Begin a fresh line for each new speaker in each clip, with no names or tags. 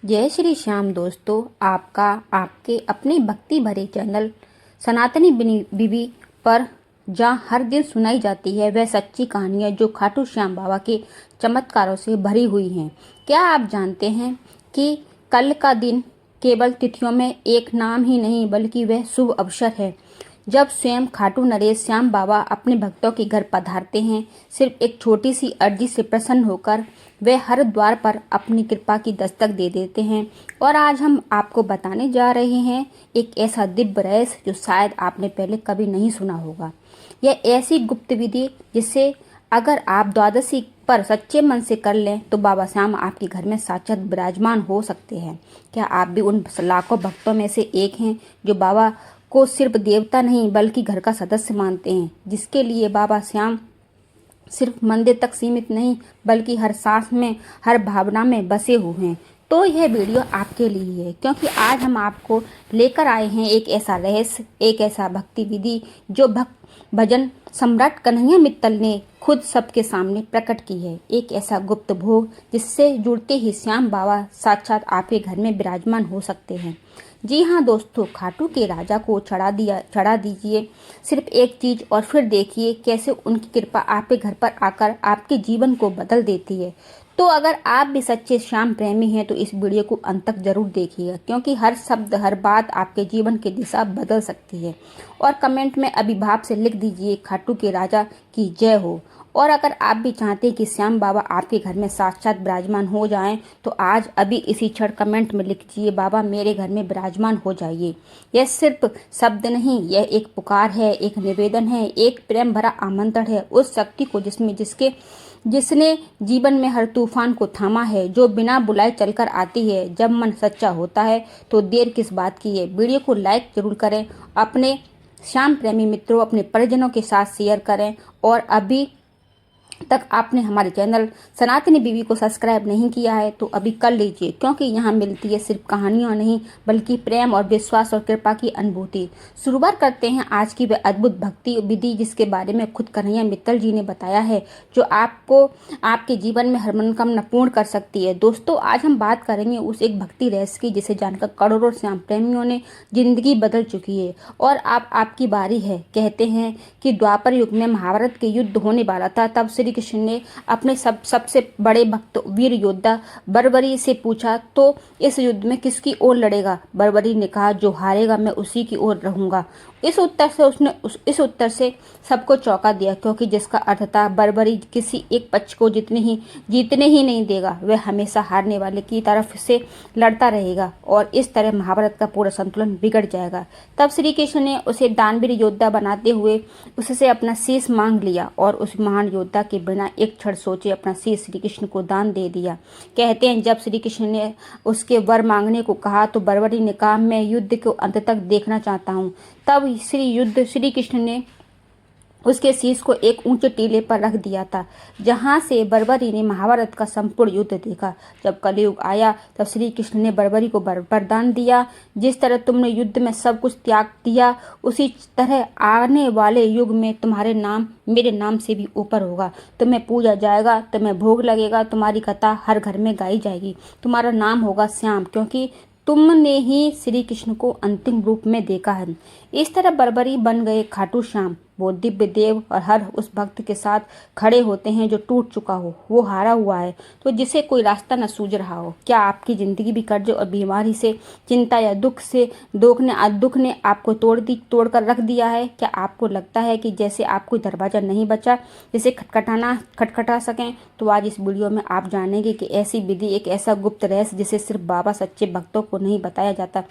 जय श्री श्याम दोस्तों, आपका आपके अपने भक्ति भरे चैनल सनातनी बीवी पर जहाँ हर दिन सुनाई जाती है वह सच्ची कहानियाँ जो खाटू श्याम बाबा के चमत्कारों से भरी हुई हैं। क्या आप जानते हैं कि कल का दिन केवल तिथियों में एक नाम ही नहीं बल्कि वह शुभ अवसर है जब स्वयं खाटू नरेश श्याम बाबा अपने भक्तों के घर पधारते हैं। सिर्फ एक छोटी सी अर्जी से प्रसन्न होकर वे हर द्वार पर अपनी कृपा की दस्तक दे देते हैं। और आज हम आपको बताने जा रहे हैं एक ऐसा दिव्य रहस्य जो शायद आपने पहले कभी नहीं सुना होगा। यह ऐसी गुप्त विधि जिससे अगर आप द्वादशी पर सच्चे मन से कर लें तो बाबा श्याम आपके घर में साक्षात विराजमान हो सकते हैं। क्या आप भी उन लाखों भक्तों में से एक हैं जो बाबा को सिर्फ देवता नहीं बल्कि घर का सदस्य मानते हैं, जिसके लिए बाबा श्याम सिर्फ मंदिर तक सीमित नहीं बल्कि हर सांस में, हर भावना में बसे हुए हैं। तो यह वीडियो आपके लिए है क्योंकि आज हम आपको लेकर आए हैं एक ऐसा रहस्य, एक ऐसा भक्ति विधि जो भजन सम्राट कन्हैया मित्तल ने खुद सबके सामने प्रकट की है। एक ऐसा गुप्त भोग जिससे जुड़ते ही श्याम बाबा साक्षात आपके घर में विराजमान हो सकते हैं। जी हाँ दोस्तों, खाटू के राजा को चढ़ा दीजिए सिर्फ एक चीज और फिर देखिए कैसे उनकी कृपा आपके घर पर आकर आपके जीवन को बदल देती है। तो अगर आप भी सच्चे श्याम प्रेमी हैं तो इस वीडियो को अंत तक जरूर देखिएगा क्योंकि हर शब्द, हर बात आपके जीवन की दिशा बदल सकती है। और कमेंट में अभिभाव से लिख दीजिए खाटू के राजा की जय हो। और अगर आप भी चाहते हैं कि श्याम बाबा आपके घर में साक्षात विराजमान हो जाएं तो आज अभी इसी क्षण कमेंट में लिखिए बाबा मेरे घर में विराजमान हो जाइए। यह सिर्फ शब्द नहीं, यह एक पुकार है, एक निवेदन है, एक प्रेम भरा आमंत्रण है उस शक्ति को जिसने जीवन में हर तूफान को थामा है, जो बिना बुलाए चलकर आती है। जब मन सच्चा होता है तो देर किस बात की है। वीडियो को लाइक जरूर करें, अपने श्याम प्रेमी मित्रों, अपने परिजनों के साथ शेयर करें। और अभी तक आपने हमारे चैनल सनातनी बीवी को सब्सक्राइब नहीं किया है तो अभी कर लीजिए क्योंकि यहाँ मिलती है सिर्फ कहानियाँ नहीं बल्कि प्रेम और विश्वास और कृपा की अनुभूति। शुरुआत करते हैं आज की वह अद्भुत भक्ति विधि जिसके बारे में खुद कन्हैया मित्तल जी ने बताया है, जो आपको आपके जीवन में हर मनोकामना पूर्ण कर सकती है। दोस्तों, आज हम बात करेंगे उस एक भक्ति रहस्य की जिसे जानकर करोड़ों श्याम प्रेमियों ने जिंदगी बदल चुकी है। और आपकी बारी है। कहते हैं कि द्वापर युग में महाभारत के युद्ध होने वाला था, तब श्री कृष्ण ने अपने सबसे बड़े भक्त वीर योद्धा बर्बरी से पूछा तो इस युद्ध में किसकी ओर लड़ेगा। बर्बरी ने कहा जो हारेगा मैं उसी की ओर रहूंगा। इस उत्तर से सबको चौंका दिया क्योंकि जिसका अर्थ था बर्बरी किसी एक पक्ष को जीतने ही नहीं देगा, वह हमेशा हारने वाले की तरफ से लड़ता रहेगा और इस तरह महाभारत का पूरा संतुलन बिगड़ जाएगा। तब श्री कृष्ण ने उसे दानवीर योद्धा बनाते हुए उससे अपना शीश मांग लिया और उस महान योद्धा के बिना एक क्षण सोचे अपना शीश श्री कृष्ण को दान दे दिया। कहते हैं जब श्री कृष्ण ने उसके वर मांगने को कहा तो बर्बरी ने कहा मैं युद्ध को अंत तक देखना चाहता हूँ। तब श्री कृष्ण ने उसके शीश को एक ऊंचे टीले पर रख दिया था जहां से बर्बरी ने महाभारत का संपूर्ण युद्ध देखा। जब कलयुग आया तब श्री कृष्ण ने बर्बरी को वरदान दिया, जिस तरह तुमने युद्ध में सब कुछ त्याग दिया उसी तरह आने वाले युग में तुम्हारे नाम मेरे नाम से भी ऊपर होगा। तुम्हें पूजा जाएगा, तुम्हें भोग लगेगा, तुम्हारी कथा हर घर में गाई जाएगी, तुम्हारा नाम होगा श्याम क्योंकि तुमने ही श्री कृष्ण को अंतिम रूप में देखा है। इस तरह बर्बरी बन गए खाटू श्याम, वो दिव्य देव और हर उस भक्त के साथ खड़े होते हैं जो टूट चुका हो, वो हारा हुआ है तो जिसे कोई रास्ता न सूझ रहा हो। क्या आपकी जिंदगी भी कर्ज और बीमारी से, चिंता या दुख ने आपको तोड़कर रख दिया है। क्या आपको लगता है कि जैसे आप कोई दरवाजा नहीं बचा जिसे खटखटा सकें। तो आज इस वीडियो में आप जानेंगे कि ऐसी विधि, एक ऐसा गुप्त रहस्य जिसे सिर्फ बाबा सच्चे भक्तों को नहीं बताया जाता,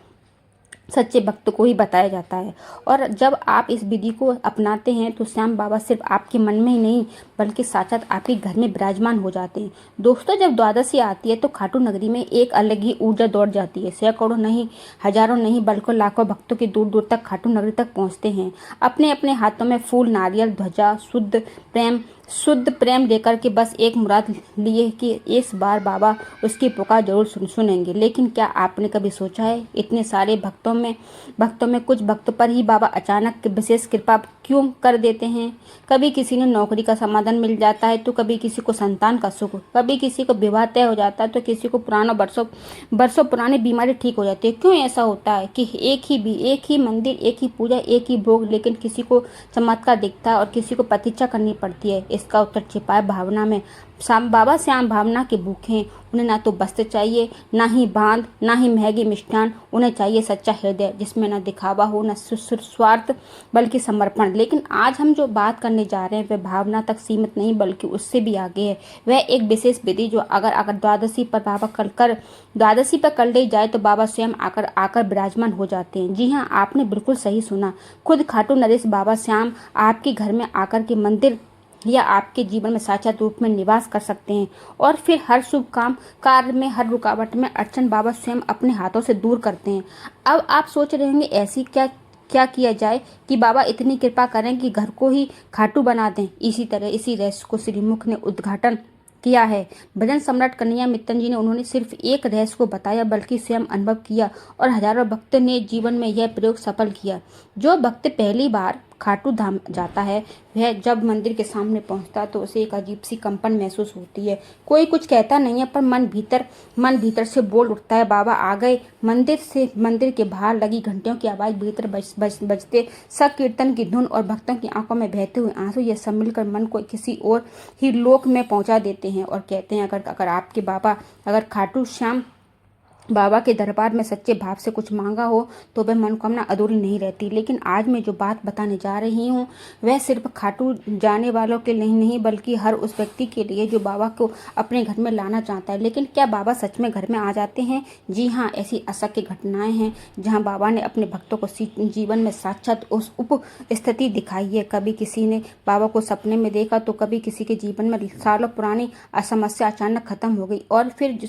सच्चे भक्त को ही बताया जाता है। और जब आप इस विधि को अपनाते हैं तो श्याम बाबा सिर्फ आपके मन में ही नहीं बल्कि साक्षात आपके घर में विराजमान हो जाते हैं। दोस्तों, जब द्वादशी आती है तो खाटू नगरी में एक अलग ही ऊर्जा दौड़ जाती है। सैकड़ों नहीं, हजारों नहीं बल्कि लाखों भक्तों के दूर दूर तक खाटू नगरी तक पहुंचते हैं, अपने अपने हाथों में फूल, नारियल, ध्वजा, शुद्ध प्रेम लेकर के बस एक मुराद लिए कि इस बार बाबा उसकी पुकार जरूर सुनेंगे। लेकिन क्या आपने कभी सोचा है इतने सारे भक्तों भक्तों में कुछ भक्तों पर ही बाबा अचानक विशेष कृपा क्यों कर देते हैं? कभी किसी ने नौकरी का समाधान मिल जाता है, तो कभी किसी को संतान का सुख, कभी किसी को विवाह तय हो जाता है, तो किसी को पुराना बरसों पुरानी बीमारी ठीक हो जाती है। क्यों ऐसा होता है कि एक ही मंदिर, एक ही पूजा, एक ही भोग, लेकिन किसी को चमत्कार दिखता है और किसी को प्रतीक्षा करनी पड़ती है? इसका उत्तर छिपा है भावना में। बाबा श्याम भावना के भूखे हैं। उन्हें ना तो वस्त्र चाहिए, ना ही बांध, ना ही महंगी मिष्ठान। उन्हें चाहिए सच्चा हृदय, जिसमें न दिखावा हो, न स्वार्थ, बल्कि समर्पण। लेकिन आज हम जो बात करने जा रहे हैं वह भावना तक सीमित नहीं, बल्कि उससे भी आगे है। वह एक विशेष विधि जो अगर द्वादशी पर कर ली जाए तो बाबा स्वयं आकर विराजमान हो जाते हैं। जी हाँ, आपने बिल्कुल सही सुना। खुद खाटू नरेश बाबा श्याम आपके घर में आकर के मंदिर या आपके जीवन में साक्षात रूप में निवास कर सकते हैं, और फिर हर शुभ काम कार्य में, हर रुकावट में अड़चन बाबा स्वयं अपने हाथों से दूर करते हैं। अब आप सोच रहे होंगे, ऐसी क्या किया जाए कि बाबा इतनी कृपा करें कि घर को ही खाटू बना दें? इसी रहस्य को श्रीमुख ने उद्घाटन किया है। भजन सम्राट कन्हैया मित्तन जी ने उन्होंने सिर्फ एक रहस्य को बताया, बल्कि स्वयं अनुभव किया, और हजारों भक्त ने जीवन में यह प्रयोग सफल किया। जो भक्त पहली बार खाटू धाम जाता है, वह जब मंदिर के सामने पहुंचता तो उसे एक अजीब सी कंपन महसूस होती है। कोई कुछ कहता नहीं है, पर मन भीतर से बोल उठता है, बाबा आ गए। मंदिर के बाहर लगी घंटियों की आवाज भीतर बजते संकीर्तन की धुन और भक्तों की आंखों में बहते हुए आंसू, ये सब मिलकर मन को किसी और ही लोक में पहुंचा देते हैं और कहते हैं, अगर आपके बाबा, अगर खाटू श्याम बाबा के दरबार में सच्चे भाव से कुछ मांगा हो तो वह मनोकामना अधूरी नहीं रहती। लेकिन आज मैं जो बात बताने जा रही हूँ वह सिर्फ खाटू जाने वालों के लिए नहीं, बल्कि हर उस व्यक्ति के लिए जो बाबा को अपने घर में लाना चाहता है। लेकिन क्या बाबा सच में घर में आ जाते हैं? जी हाँ, ऐसी असंख्य घटनाएं हैं जहाँ बाबा ने अपने भक्तों को जीवन में साक्षात उस स्थिति दिखाई है। कभी किसी ने बाबा को सपने में देखा, तो कभी किसी के जीवन में सालों पुरानी समस्या अचानक खत्म हो गई, और फिर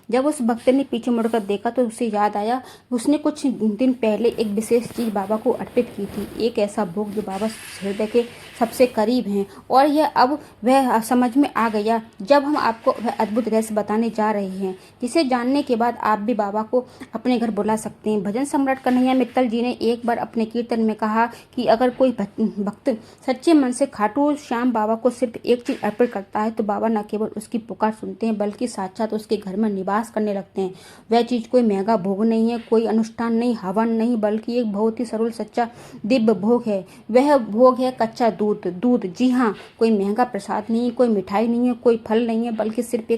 जब उस भक्त ने पीछे मुड़कर देखा तो उसे याद आया, उसने कुछ दिन पहले एक विशेष चीज बाबा को अर्पित की थी, एक ऐसा भोग जो बाबा हृदय के सबसे करीब हैं। और यह अब वह समझ में आ गया जब हम आपको वह अद्भुत रहस्य बताने जा रहे हैं, जिसे जानने के बाद आप भी बाबा को अपने घर बुला सकते हैं। भजन सम्राट कन्हैया मित्तल जी ने एक बार अपने कीर्तन में कहा कि अगर कोई भक्त सच्चे मन से खाटू श्याम बाबा को सिर्फ एक चीज अर्पित करता है, तो बाबा न केवल उसकी पुकार सुनते हैं, बल्कि साक्षात उसके घर में निवास करने लगते हैं। वह चीज कोई महंगा भोग नहीं है, कोई अनुष्ठान नहीं, हवन नहीं, बल्कि एक बहुत ही सरल सच्चा दिव्य भोग है। वह भोग है कच्चा दूध। जी हाँ, कोई महंगा प्रसाद नहीं, कोई मिठाई नहीं है, कोई फल नहीं है, बल्कि सिर्फ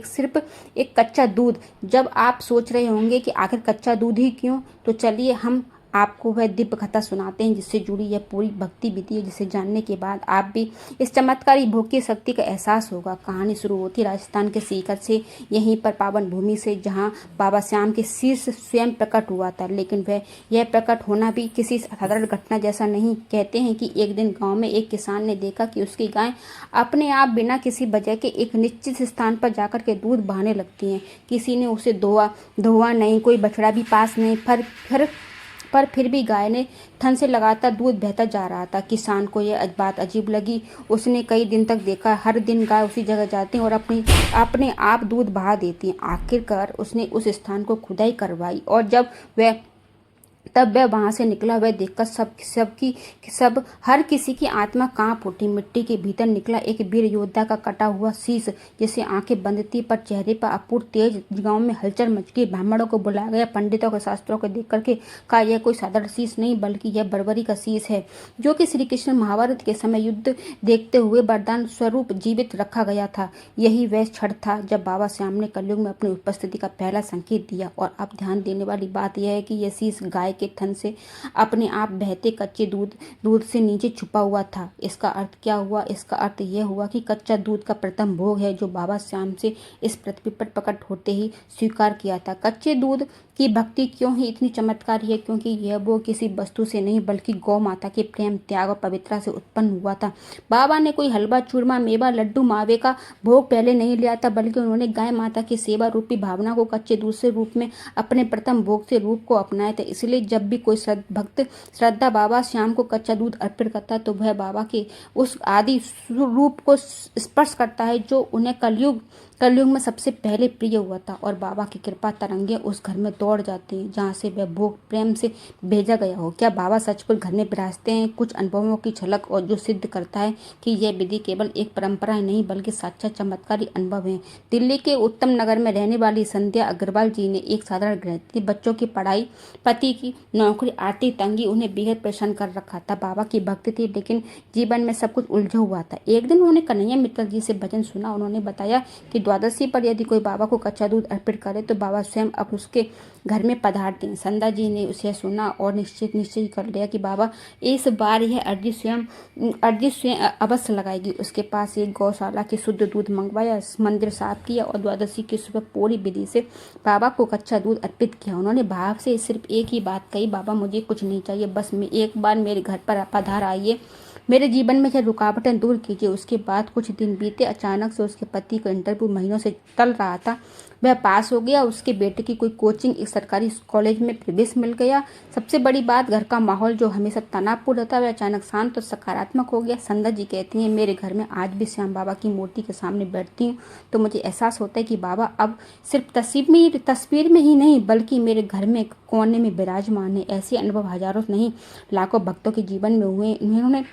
एक कच्चा दूध। जब आप सोच रहे होंगे कि आखिर कच्चा दूध ही क्यों, तो चलिए हम आपको वह दिव्य कथा सुनाते हैं जिससे जुड़ी यह पूरी भक्ति विधि है, जिसे जानने के बाद आप भी इस चमत्कारी भोग की शक्ति का एहसास होगा। कहानी शुरू होती राजस्थान के सीकर से, यहीं पर पावन भूमि से, जहां बाबा श्याम के शीर्ष स्वयं प्रकट हुआ था। लेकिन यह प्रकट होना भी किसी साधारण घटना जैसा नहीं। कहते हैं कि एक दिन गाँव में एक किसान ने देखा कि उसकी गाय अपने आप बिना किसी वजह के एक निश्चित स्थान पर जाकर के दूध बहाने लगती हैं। किसी ने उसे धोआ नहीं, कोई बछड़ा भी पास नहीं, पर फिर भी गाय ने थन से लगातार दूध बहता जा रहा था। किसान को यह बात अजीब लगी। उसने कई दिन तक देखा, हर दिन गाय उसी जगह जाती और अपने आप दूध बहा देती। आखिरकार उसने उस स्थान को खुदाई करवाई, और तब वह वहां से निकला। वह देखकर हर किसी की आत्मा कांप उठी। मिट्टी के भीतर निकला एक वीर योद्धा का कटा हुआ शीश, जिसे आंखें बंद थी, पर चेहरे पर अपूर्व तेज। गांव में हलचल मच गई। ब्राह्मणों को बुलाया गया, पंडितों के शास्त्रों को देख करके कहा, यह कोई साधारण शीश नहीं, बल्कि यह बर्बरी का शीश है, जो कि श्री कृष्ण महाभारत के समय युद्ध देखते हुए वरदान स्वरूप जीवित रखा गया था। यही वह क्षण था जब बाबा श्याम ने कलयुग में अपनी उपस्थिति का पहला संकेत दिया। और अब ध्यान देने वाली बात यह है कि यह शीश गाय के थन से अपने आप बहते कच्चे दूध से नीचे छुपा हुआ था। इसका अर्थ क्या हुआ? इसका अर्थ यह हुआ कि कच्चा दूध का प्रथम भोग है, जो बाबा श्याम से इस पृथ्वी पर प्रकट होते ही स्वीकार किया था। कच्चे दूध की भक्ति क्यों ही इतनी चमत्कारी है? क्योंकि यह वो किसी वस्तु से नहीं, बल्कि गौ माता के प्रेम, त्याग और पवित्रता से उत्पन्न हुआ था। बाबा ने कोई हलवा, चूरमा, मेवा, लड्डू, मावे का भोग पहले नहीं लिया था, बल्कि उन्होंने गाय माता की सेवा रूपी भावना को कच्चे दूध से रूप में अपने प्रथम भोग से रूप को अपनाया था। इसलिए जब भी कोई भक्त श्रद्धा बाबा श्याम को कच्चा दूध अर्पित करता है, तो वह बाबा के उस आदि रूप को स्पर्श करता है, जो उन्हें कलयुग में सबसे पहले प्रिय हुआ था और बाबा की कृपा तरंगे उस घर में दौड़ जाती हैं जहाँ से वह भोग प्रेम से भेजा गया हो। क्या बाबा सचमुच घर में विराजते हैं? कुछ अनुभवों की झलक और जो सिद्ध करता है कि यह विधि केवल एक परंपरा ही नहीं बल्कि साक्षात चमत्कारी अनुभव है। दिल्ली के उत्तम नगर में रहने वाली संध्या अग्रवाल जी ने एक साधारण गृहिणी थी। बच्चों की पढ़ाई, पति की नौकरी, आर्थिक तंगी उन्हें बेहद परेशान कर रखा था। बाबा की भक्ति थी लेकिन जीवन में सब कुछ उलझा हुआ था। एक दिन उन्होंने कन्हैया मित्तल जी से भजन सुना। उन्होंने बताया कि द्वादशी पर यदि कोई बाबा को कच्चा दूध अर्पित करे तो बाबा स्वयं अब उसके घर में पधारते हैं। संध्या जी ने उसे सुना और निश्चय कर लिया कि बाबा इस बार यह अर्जी स्वयं अवश्य लगाएगी। उसके पास एक गौशाला के शुद्ध दूध मंगवाया, मंदिर साफ किया और द्वादशी की सुबह पूरी विधि से बाबा को कच्चा दूध अर्पित किया। उन्होंने भाव से सिर्फ एक ही बात कही, बाबा मुझे कुछ नहीं चाहिए, बस मैं एक बार मेरे घर पर पधार आइए, मेरे जीवन में यह रुकावटें दूर कीजिए। उसके बाद कुछ दिन बीते। अचानक से उसके पति का इंटरव्यू महीनों से टल रहा था, वह पास हो गया। उसके बेटे की कोई कोचिंग एक सरकारी कॉलेज में प्रवेश मिल गया। सबसे बड़ी बात, घर का माहौल जो हमेशा तनावपूर्ण था वह अचानक शांत और सकारात्मक हो गया। संध्या जी कहती हैं, मेरे घर में आज भी श्याम बाबा की मूर्ति के सामने बैठती हूँ तो मुझे एहसास होता है कि बाबा अब सिर्फ तस्वीर में ही नहीं बल्कि मेरे घर में कोने में विराजमान है। ऐसे अनुभव हजारों नहीं लाखों भक्तों के जीवन में हुए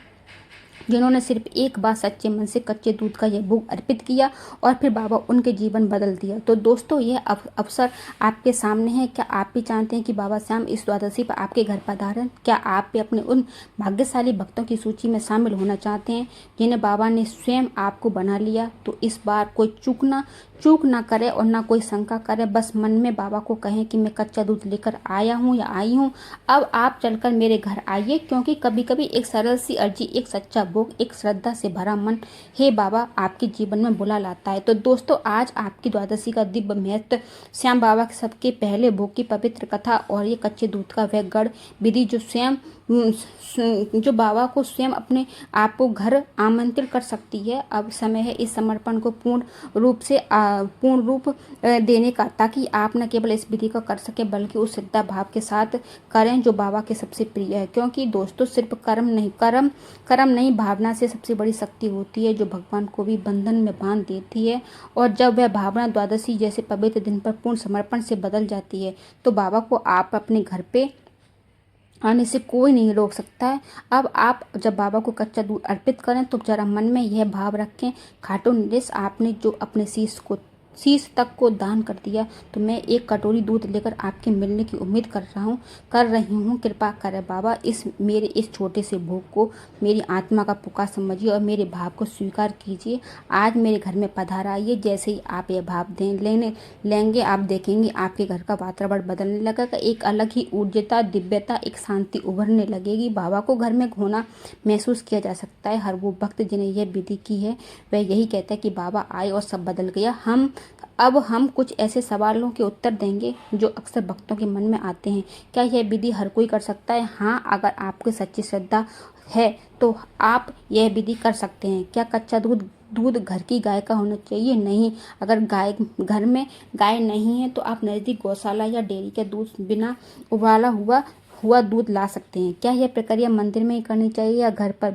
जिन्होंने सिर्फ एक बार सच्चे मन से कच्चे दूध का यह भोग अर्पित किया और फिर बाबा उनके जीवन बदल दिया। तो दोस्तों, यह अवसर आपके सामने है। क्या आप भी चाहते हैं कि बाबा श्याम इस द्वादशी पर आपके घर पधारें? क्या आप भी अपने उन भाग्यशाली भक्तों की सूची में शामिल होना चाहते हैं जिन्हें बाबा ने स्वयं आपको बना लिया? तो इस बार कोई चूक ना करे और ना कोई शंका करे। बस मन में बाबा को कहें कि मैं कच्चा दूध लेकर आया हूँ या आई हूँ, अब आप चलकर मेरे घर आइए। क्योंकि कभी कभी एक सरल सी अर्जी, एक सच्चा भोग, एक श्रद्धा से भरा मन हे बाबा आपके जीवन में बुला लाता है। तो दोस्तों, आज आपकी द्वादशी का दिव्य महत्व, श्याम बाबा के सबके पहले भोग की पवित्र कथा और ये कच्चे दूध का वह गढ़ विधि जो बाबा को स्वयं अपने आप को घर आमंत्रित कर सकती है। अब समय है इस समर्पण को पूर्ण रूप देने का, ताकि आप न केवल इस विधि को कर सके बल्कि उस श्रद्धा भाव के साथ करें जो बाबा के सबसे प्रिय है। क्योंकि दोस्तों, सिर्फ कर्म नहीं भावना से सबसे बड़ी शक्ति होती है जो भगवान को भी बंधन में बांध देती है। और जब वह भावना द्वादशी जैसे पवित्र दिन पर पूर्ण समर्पण से बदल जाती है तो बाबा को आप अपने घर पे आने से कोई नहीं रोक सकता है। अब आप जब बाबा को कच्चा दूध अर्पित करें तो जरा मन में यह भाव रखें, खाटू नरेश आपने जो अपने शीश तक को दान कर दिया, तो मैं एक कटोरी दूध लेकर आपके मिलने की उम्मीद कर रही हूँ। कृपा करें बाबा, मेरे इस छोटे से भोग को मेरी आत्मा का पुकार समझिए और मेरे भाव को स्वीकार कीजिए। आज मेरे घर में पधार आइए। जैसे ही आप यह भाव लेंगे आप देखेंगे आपके घर का वातावरण बदलने लगेगा। एक अलग ही ऊर्जा, दिव्यता, एक शांति उभरने लगेगी। बाबा को घर में होना महसूस किया जा सकता है। हर वो भक्त जिन्हें यह विधि की है वह यही कहता है कि बाबा आए और सब बदल गया। अब हम कुछ ऐसे सवालों के उत्तर देंगे जो अक्सर भक्तों के मन में आते हैं। क्या यह विधि हर कोई कर सकता है? हाँ, अगर आपकी सच्ची श्रद्धा है तो आप यह विधि कर सकते हैं। क्या कच्चा दूध घर की गाय का होना चाहिए? नहीं। अगर घर में गाय नहीं है तो आप नज़दीक गौशाला या डेयरी के दूध बिना उबाला हुआ दूध ला सकते हैं। क्या यह प्रक्रिया मंदिर में ही करनी चाहिए या घर पर?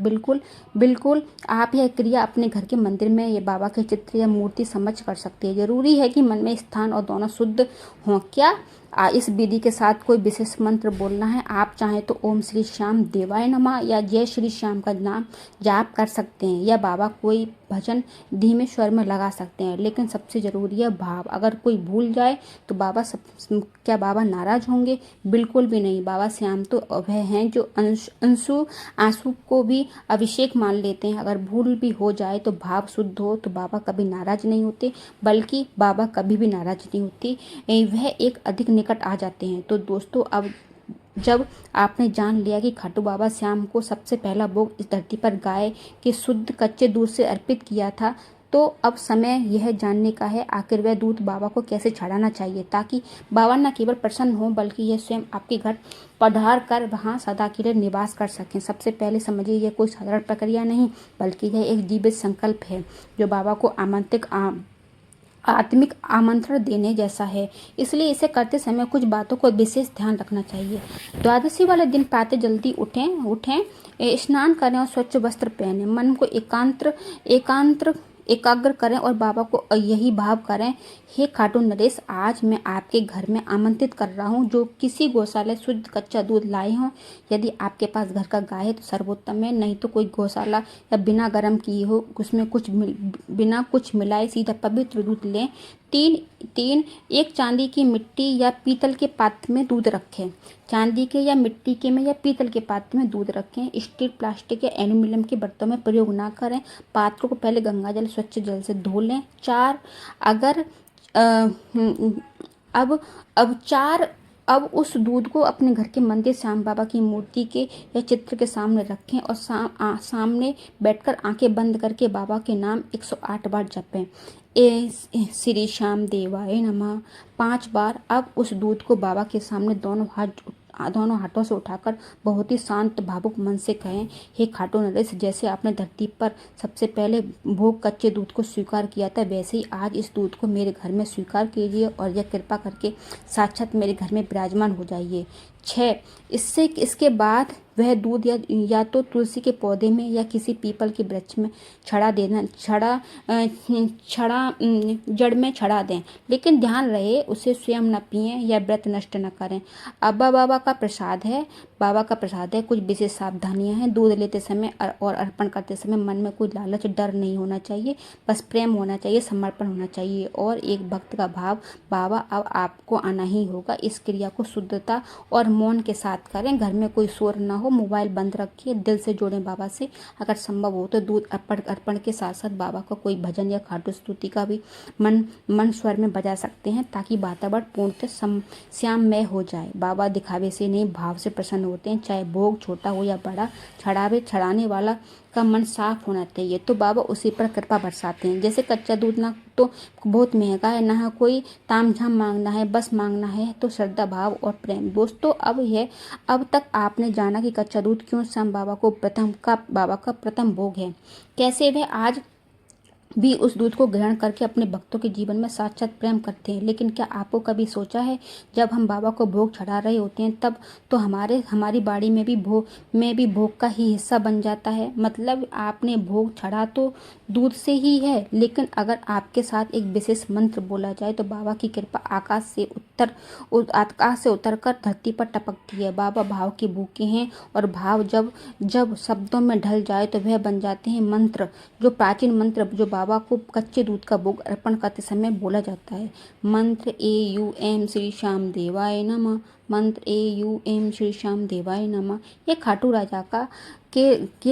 बिल्कुल आप यह क्रिया अपने घर के मंदिर में या बाबा के चित्र या मूर्ति समझ कर सकते हैं। जरूरी है कि मन में स्थान और दोनों शुद्ध हों। क्या इस विधि के साथ कोई विशेष मंत्र बोलना है? आप चाहें तो ओम श्री श्याम देवाय नमः या जय श्री श्याम का नाम जाप कर सकते हैं या बाबा कोई भजन धीमे स्वर में लगा सकते हैं। लेकिन सबसे जरूरी है भाव। अगर कोई भूल जाए तो क्या बाबा नाराज होंगे? बिल्कुल भी नहीं। बाबा श्याम तो वह हैं जो आंसू को भी अभिषेक मान लेते हैं। अगर भूल भी हो जाए तो भाव शुद्ध हो तो बाबा कभी नाराज नहीं होते, बल्कि बाबा कभी भी नाराज नहीं होते, वह एक अधिक निकट आ जाते हैं। तो दोस्तों, अब जब आपने जान लिया कि खाटू बाबा श्याम को सबसे पहला भोग इस धरती पर गाय के शुद्ध कच्चे दूध से अर्पित किया था, तो अब समय यह जानने का है आखिर वह दूध बाबा को कैसे चढ़ाना चाहिए ताकि बाबा न केवल प्रसन्न हो बल्कि यह स्वयं आपके घर पधार कर वहाँ सदा के लिए निवास कर सकें। सबसे पहले समझिए, यह कोई साधारण प्रक्रिया नहीं बल्कि यह एक जीवित संकल्प है जो बाबा को आत्मिक आमंत्रण देने जैसा है। इसलिए इसे करते समय कुछ बातों को विशेष ध्यान रखना चाहिए। द्वादशी वाले दिन प्रातः जल्दी उठें, स्नान करें और स्वच्छ वस्त्र पहनें। मन को एकाग्र करें और बाबा को यही भाव करें, हे खाटू नरेश, आज मैं आपके घर में आमंत्रित कर रहा हूँ। जो किसी गौशाला शुद्ध कच्चा दूध लाए हों, यदि आपके पास घर का गाय है तो सर्वोत्तम है, नहीं तो कोई गौशाला या बिना गर्म किए हो, उसमें बिना कुछ मिलाए सीधा पवित्र दूध लें। तीन एक चांदी की मिट्टी या पीतल के पात्र में दूध रखें। चांदी के या मिट्टी के में या पीतल के पात्र में दूध रखें। स्टील, प्लास्टिक या एल्यूमिनियम के बर्तनों में प्रयोग ना करें। पात्र को पहले गंगाजल स्वच्छ जल से धो लें। 4 अगर अब 4 अब उस दूध को अपने घर के मंदिर श्याम बाबा की मूर्ति के या चित्र के सामने रखें और सामने बैठकर आंखें बंद करके बाबा के नाम 108 बार जपें। श्री श्याम देवाय नमः 5 बार। अब उस दूध को बाबा के सामने दोनों हाथों से उठाकर बहुत ही शांत भावुक मन से कहें, हे खाटू नरेश, जैसे आपने धरती पर सबसे पहले भोग कच्चे दूध को स्वीकार किया था, वैसे ही आज इस दूध को मेरे घर में स्वीकार कीजिए और यह कृपा करके साक्षात मेरे घर में विराजमान हो जाइए। 6 इसके बाद वह दूध या तो तुलसी के पौधे में या किसी पीपल के वृक्ष में जड़ में छड़ा दें, लेकिन ध्यान रहे उसे स्वयं न पिएं या व्रत नष्ट न करें। बाबा का प्रसाद है, कुछ विशेष सावधानियां हैं। दूध लेते समय और अर्पण करते समय मन में कोई लालच, डर नहीं होना चाहिए, बस प्रेम होना चाहिए, समर्पण होना चाहिए और एक भक्त का भाव, बाबा अब आपको आना ही होगा। इस क्रिया को शुद्धता और मौन के साथ करें। घर में कोई शोर ना हो, मोबाइल बंद रखिए, दिल से जोड़ें बाबा से। अगर संभव हो तो दूध अर्पण के साथ साथ बाबा का कोई भजन या खाटू स्तुति का भी मन स्वर में बजा सकते हैं, ताकि वातावरण पूर्णतः श्याममय हो जाए। बाबा दिखावे से नहीं, भाव से प्रसन्न होते हैं, चाहे भोग छोटा हो या बड़ा। चढ़ाने वाला का मन साफ होना चाहिए तो बाबा उसी पर कृपा बरसाते हैं। जैसे कच्चा दूध ना तो बहुत महंगा है, ना कोई तामझाम मांगना है, बस मांगना है तो श्रद्धा, भाव और प्रेम। दोस्तों, अब तक आपने जाना कि कच्चा दूध क्यों श्याम बाबा का प्रथम भोग है, कैसे वह आज भी उस दूध को ग्रहण करके अपने भक्तों के जीवन में साक्षात प्रेम करते हैं। लेकिन क्या आपको कभी सोचा है, जब हम बाबा को भोग चढ़ा रहे होते हैं तब तो हमारी बाड़ी में भी भोग का ही हिस्सा बन जाता है। मतलब आपने भोग चढ़ा तो दूध से ही है, लेकिन अगर आपके साथ एक विशेष मंत्र बोला जाए तो बाबा की कृपा आकाश से उतर कर धरती पर टपकती है। बाबा भाव के भूखे हैं और भाव जब शब्दों में ढल जाए तो वह बन जाते हैं मंत्र, जो प्राचीन मंत्र जो बाबा को कच्चे दूध का भोग अर्पण करते समय बोला जाता है। मंत्र AUM श्री श्याम देवाय नमः। मंत्र AUM श्री श्याम देवाय नमः। ये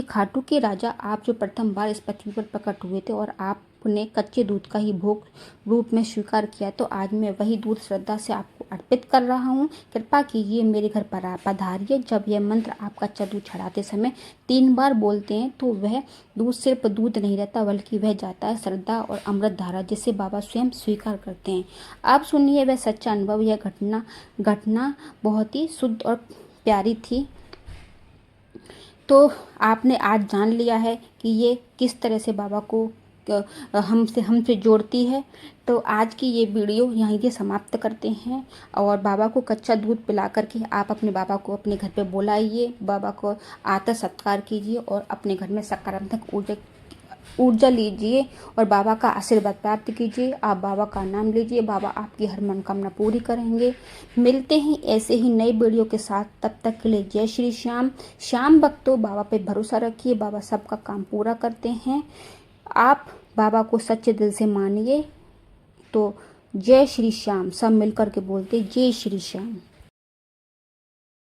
खाटू के राजा आप जो प्रथम बार इस पृथ्वी पर प्रकट हुए थे और आपने कच्चे दूध का ही भोग रूप में स्वीकार किया, तो आज मैं वही दूध श्रद्धा से आपको अर्पित कर रहा हूँ। कृपा कीजिए मेरे घर पर पधारिए। जब यह मंत्र आप कच्चा दूध चढ़ाते समय 3 बार बोलते हैं तो वह दूध सिर्फ दूध नहीं रहता, बल्कि वह जाता है श्रद्धा और अमृत धारा, जिसे बाबा स्वयं स्वीकार करते हैं। आप सुनिए वह सच्चा अनुभव। यह घटना बहुत ही शुद्ध और प्यारी थी। तो आपने आज जान लिया है कि ये किस तरह से बाबा को हमसे जोड़ती है। तो आज की ये वीडियो यहीं के समाप्त करते हैं और बाबा को कच्चा दूध पिला करके आप अपने बाबा को अपने घर पे बुलाइए, बाबा को आदर सत्कार कीजिए और अपने घर में सकारात्मक ऊर्जा लीजिए और बाबा का आशीर्वाद प्राप्त कीजिए। आप बाबा का नाम लीजिए, बाबा आपकी हर मनोकामना पूरी करेंगे। मिलते हैं ऐसे ही नई वीडियो के साथ, तब तक के लिए जय श्री श्याम भक्तों, बाबा पे भरोसा रखिए, बाबा सबका काम पूरा करते हैं। आप बाबा को सच्चे दिल से मानिए। तो जय श्री श्याम, सब मिलकर के बोलते जय श्री श्याम।